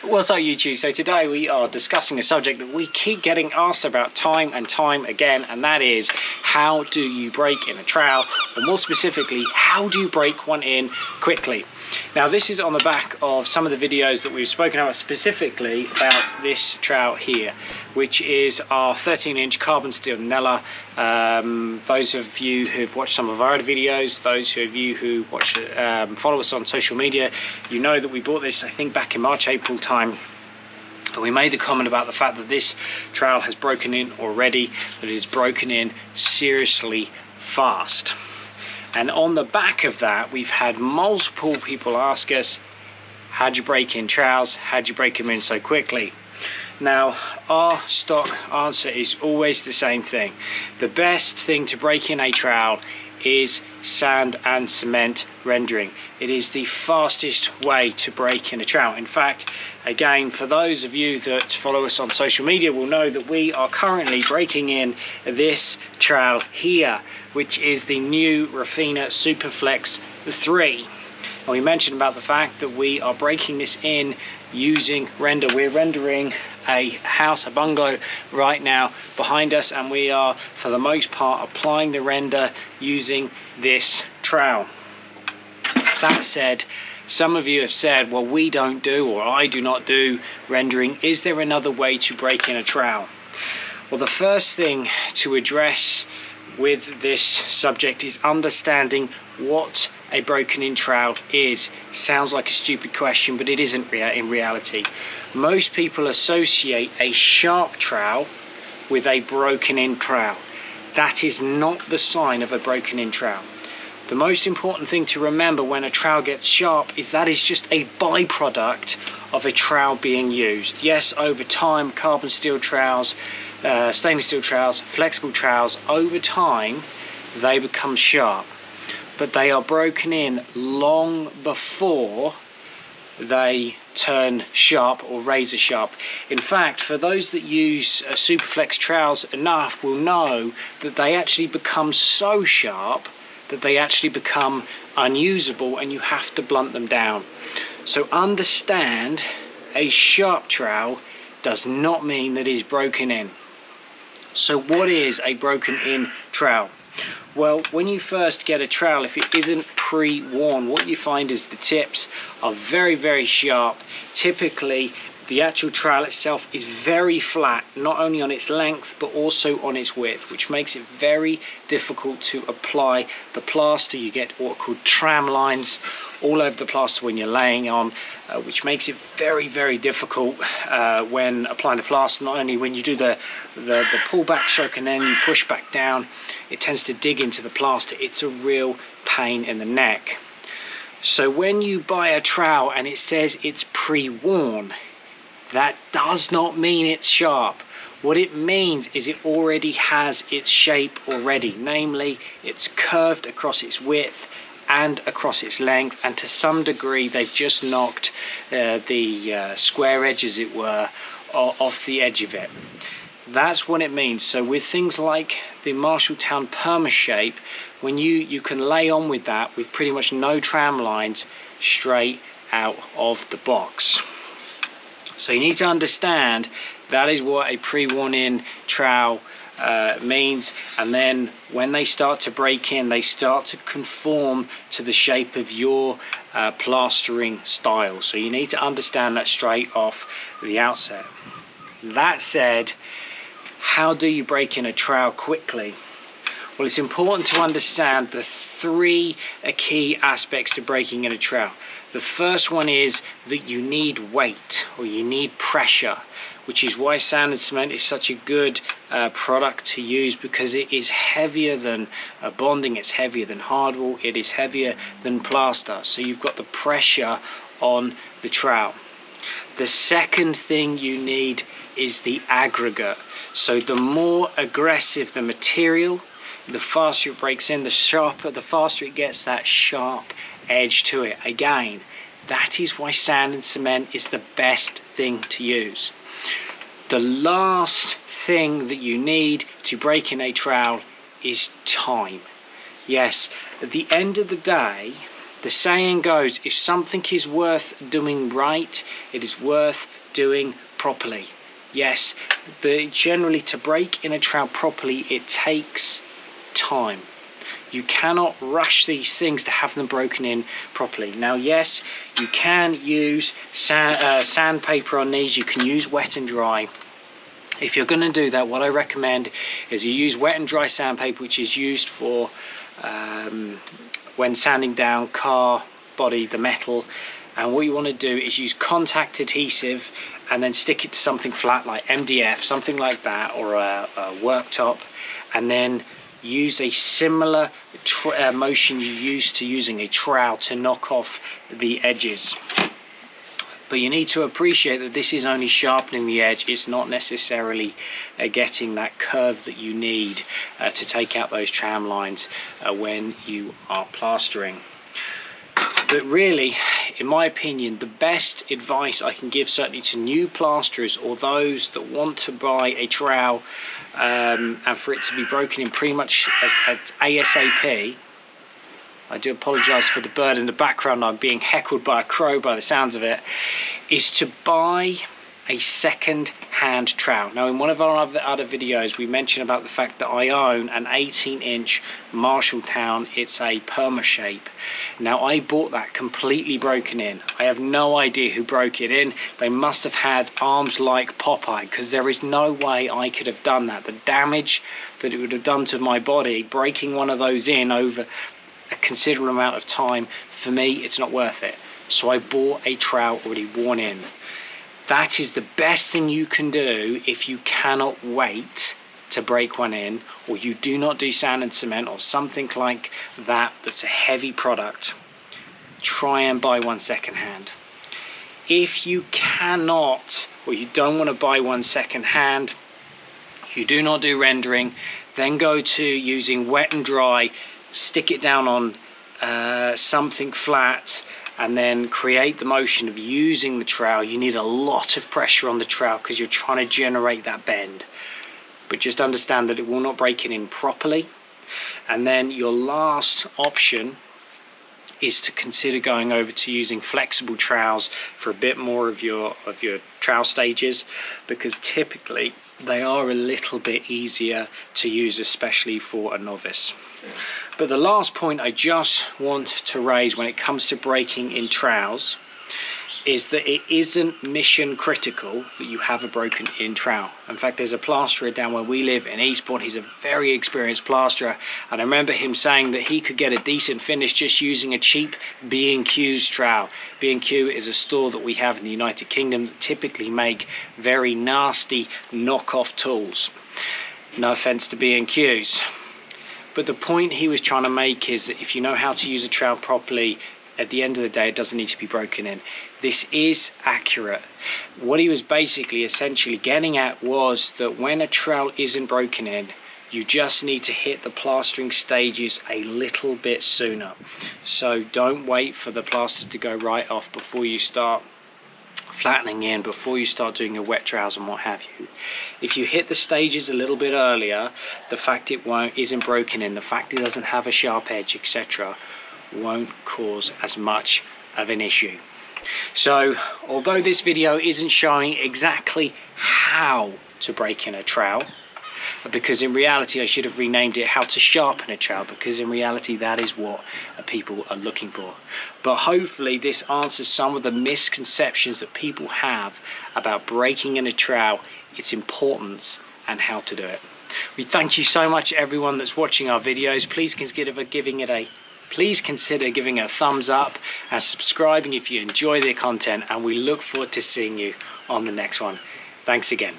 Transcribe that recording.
What's up YouTube? So today we are discussing a subject that we keep getting asked about time and time again, and that is how do you break in a trowel, or more specifically, how do you break one in quickly? Now this is on the back of some of the videos that we've spoken about, specifically about this trowel here, which is our 13-inch carbon steel Nella. Those of you who've watched some of our other videos, those of you who follow us on social media, you know that we bought this I think back in March, April time. And we made the comment about the fact that this trowel has broken in already, that it is broken in seriously fast. And on the back of that, we've had multiple people ask us, how'd you break in trowels? How'd you break them in so quickly? Now, our stock answer is always the same thing. The best thing to break in a trowel is sand and cement rendering. It is the fastest way to break in a trowel. In fact, again, for those of you that follow us on social media will know that we are currently breaking in this trowel here, which is the new Refina Superflex 3. And we mentioned about the fact that we are breaking this in using render. We're rendering a house, a bungalow right now behind us, and we are for the most part applying the render using this trowel. That said, some of you have said, well, we don't do, or I do not do rendering. Is there another way to break in a trowel? Well, the first thing to address with this subject is understanding what a broken in trowel is. Sounds like a stupid question, but it isn't in reality. Most people associate a sharp trowel with a broken in trowel. That is not the sign of a broken in trowel. The most important thing to remember when a trowel gets sharp is that is just a byproduct of a trowel being used. Yes, over time, carbon steel trowels, stainless steel trowels, flexible trowels, over time they become sharp, but they are broken in long before they turn sharp or razor sharp. In fact, for those that use Superflex trowels enough will know that they actually become so sharp that they actually become unusable and you have to blunt them down. So understand, a sharp trowel does not mean that it is broken in. So what is a broken in trowel? Well, when you first get a trowel, if it isn't pre-worn, what you find is the tips are very, very sharp. Typically, the actual trowel itself is very flat, not only on its length, but also on its width, which makes it very difficult to apply the plaster. You get what are called tram lines all over the plaster when you're laying on, which makes it very, very difficult when applying the plaster. Not only when you do the pull back stroke and then you push back down, it tends to dig into the plaster. It's a real pain in the neck. So when you buy a trowel and it says it's pre-worn, that does not mean it's sharp. What it means is it already has its shape already, namely it's curved across its width and across its length, and to some degree they've just knocked the square edge, as it were, off the edge of it. That's what it means. So with things like the Marshalltown Permashape, when you can lay on with that with pretty much no tram lines straight out of the box. So you need to understand that is what a pre-worn in trowel means, and then when they start to break in, they start to conform to the shape of your plastering style. So you need to understand that straight off the outset. That said, how do you break in a trowel quickly? Well, it's important to understand the three key aspects to breaking in a trowel. The first one is that you need weight, or you need pressure, which is why sand and cement is such a good product to use, because it is heavier than bonding, it's heavier than hardwall, it is heavier than plaster. So you've got the pressure on the trowel. The second thing you need is the aggregate. So the more aggressive the material, the faster it breaks in, the sharper, the faster it gets that sharp edge to it. Again, that is why sand and cement is the best thing to use. The last thing that you need to break in a trowel is time. Yes, at the end of the day, The saying goes, if something is worth doing right, it is worth doing properly. Yes, generally to break in a trowel properly, it takes time. You cannot rush these things to have them broken in properly. Now, yes, you can use sandpaper on these. You can use wet and dry. If you're going to do that, what I recommend is you use wet and dry sandpaper, which is used for when sanding down car body, the metal. And what you want to do is use contact adhesive and then stick it to something flat like MDF, something like that, or a worktop, and then use a similar motion you used to using a trowel to knock off the edges. But you need to appreciate that this is only sharpening the edge. It's not necessarily getting that curve that you need to take out those tram lines when you are plastering. But really, in my opinion, the best advice I can give certainly to new plasterers or those that want to buy a trowel and for it to be broken in pretty much as ASAP. I do apologise for the bird in the background. I'm being heckled by a crow by the sounds of it. Is to buy a second-hand trowel. Now, in one of our other videos, we mentioned about the fact that I own an 18-inch Marshalltown. It's a perma shape. Now, I bought that completely broken in. I have no idea who broke it in. They must have had arms like Popeye, because there is no way I could have done that. The damage that it would have done to my body, breaking one of those in over a considerable amount of time, for me, it's not worth it. So I bought a trowel already worn in. That is the best thing you can do if you cannot wait to break one in, or you do not do sand and cement or something like that that's a heavy product. Try and buy one second hand. If you cannot, or you don't want to buy one second hand, you do not do rendering, then go to using wet and dry, stick it down on something flat, and then create the motion of using the trowel. You need a lot of pressure on the trowel because you're trying to generate that bend. But just understand that it will not break it in properly. And then your last option is to consider going over to using flexible trowels for a bit more of your trowel stages, because typically they are a little bit easier to use, especially for a novice. But the last point I just want to raise when it comes to breaking in trowels is that it isn't mission critical that you have a broken in trowel. In fact, there's a plasterer down where we live in Eastbourne. He's a very experienced plasterer, and I remember him saying that he could get a decent finish just using a cheap B&Q's trowel. B&Q is a store that we have in the United Kingdom that typically make very nasty knockoff tools. No offense to B&Q's. But the point he was trying to make is that if you know how to use a trowel properly, at the end of the day, it doesn't need to be broken in. This is accurate. What he was basically essentially getting at was that when a trowel isn't broken in, you just need to hit the plastering stages a little bit sooner. So don't wait for the plaster to go right off before you start flattening in, before you start doing your wet trowels and what have you. If you hit the stages a little bit earlier, the fact it isn't broken in, the fact it doesn't have a sharp edge, etc., won't cause as much of an issue. So although this video isn't showing exactly how to break in a trowel, because in reality I should have renamed it how to sharpen a trowel, because in reality that is what people are looking for. But hopefully this answers some of the misconceptions that people have about breaking in a trowel, its importance and how to do it. We thank you so much everyone that's watching our videos. Please consider giving it a thumbs up and subscribing if you enjoy the content, and we look forward to seeing you on the next one. Thanks again.